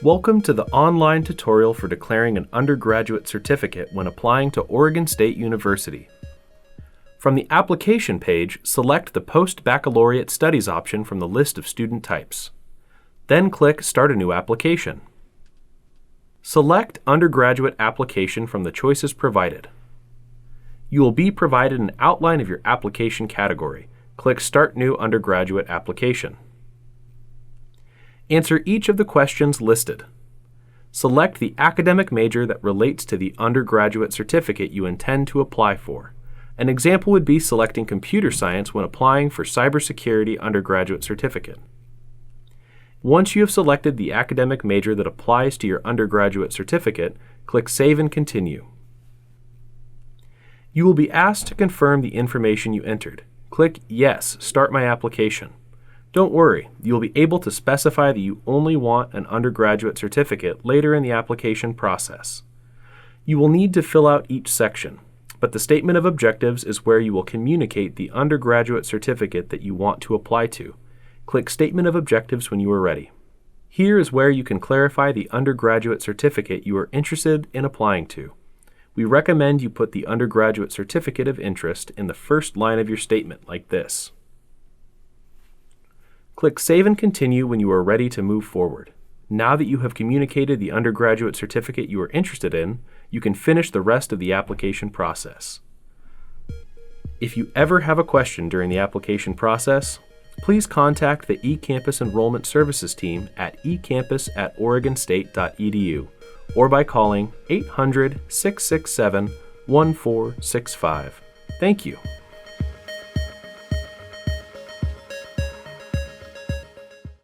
Welcome to the online tutorial for declaring an undergraduate certificate when applying to Oregon State University. From the application page, select the Post-Baccalaureate Studies option from the list of student types. Then click Start a new application. Select Undergraduate Application from the choices provided. You will be provided an outline of your application category. Click Start New Undergraduate Application. Answer each of the questions listed. Select the academic major that relates to the undergraduate certificate you intend to apply for. An example would be selecting computer science when applying for cybersecurity undergraduate certificate. Once you have selected the academic major that applies to your undergraduate certificate, click Save and Continue. You will be asked to confirm the information you entered. Click Yes, Start My Application. Don't worry, you'll be able to specify that you only want an undergraduate certificate later in the application process. You will need to fill out each section, but the statement of objectives is where you will communicate the undergraduate certificate that you want to apply to. Click Statement of Objectives when you are ready. Here is where you can clarify the undergraduate certificate you are interested in applying to. We recommend you put the undergraduate certificate of interest in the first line of your statement like this. Click Save and Continue when you are ready to move forward. Now that you have communicated the undergraduate certificate you are interested in, you can finish the rest of the application process. If you ever have a question during the application process, please contact the eCampus Enrollment Services team at ecampus@oregonstate.edu or by calling 800-667-1465. Thank you.